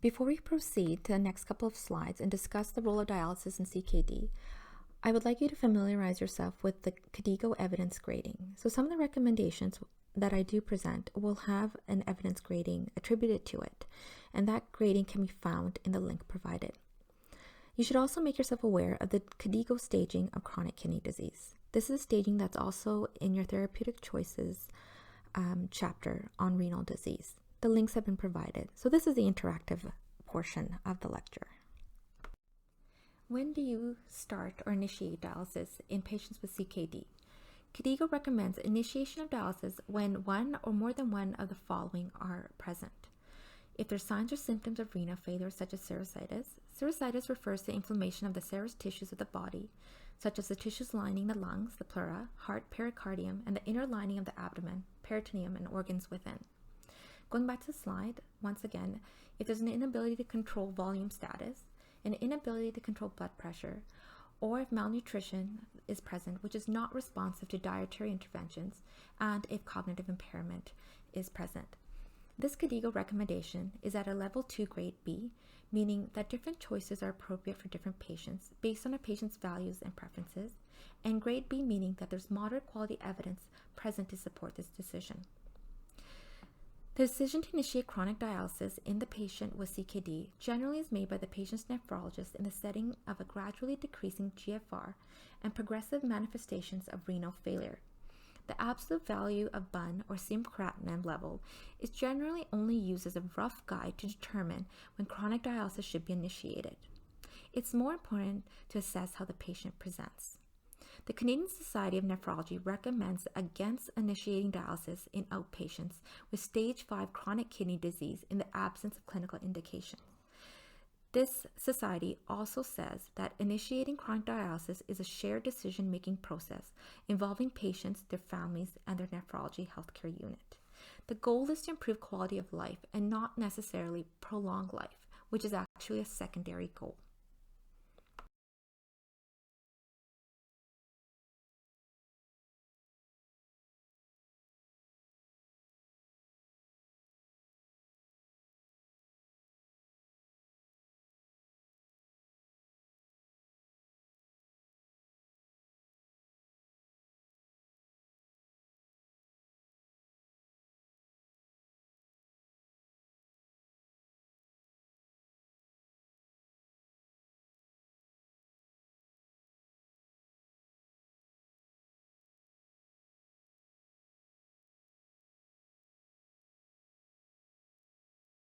Before we proceed to the next couple of slides and discuss the role of dialysis in CKD, I would like you to familiarize yourself with the KDIGO evidence grading. So some of the recommendations that I do present will have an evidence grading attributed to it, and that grading can be found in the link provided. You should also make yourself aware of the KDIGO staging of chronic kidney disease. This is a staging that's also in your therapeutic choices chapter on renal disease. The links have been provided. So this is the interactive portion of the lecture. When do you start or initiate dialysis in patients with CKD? KDIGO recommends initiation of dialysis when one or more than one of the following are present. If there's signs or symptoms of renal failure such as serositis refers to inflammation of the serous tissues of the body, such as the tissues lining the lungs, the pleura, heart, pericardium, and the inner lining of the abdomen, peritoneum, and organs within. Going back to the slide, once again, if there's an inability to control volume status, an inability to control blood pressure, or if malnutrition is present, which is not responsive to dietary interventions, and if cognitive impairment is present. This KDIGO recommendation is at a level 2 grade B, meaning that different choices are appropriate for different patients based on a patient's values and preferences, and grade B meaning that there's moderate quality evidence present to support this decision. The decision to initiate chronic dialysis in the patient with CKD generally is made by the patient's nephrologist in the setting of a gradually decreasing GFR and progressive manifestations of renal failure. The absolute value of BUN or serum creatinine level is generally only used as a rough guide to determine when chronic dialysis should be initiated. It's more important to assess how the patient presents. The Canadian Society of Nephrology recommends against initiating dialysis in outpatients with stage 5 chronic kidney disease in the absence of clinical indication. This society also says that initiating chronic dialysis is a shared decision-making process involving patients, their families, and their nephrology healthcare unit. The goal is to improve quality of life and not necessarily prolong life, which is actually a secondary goal.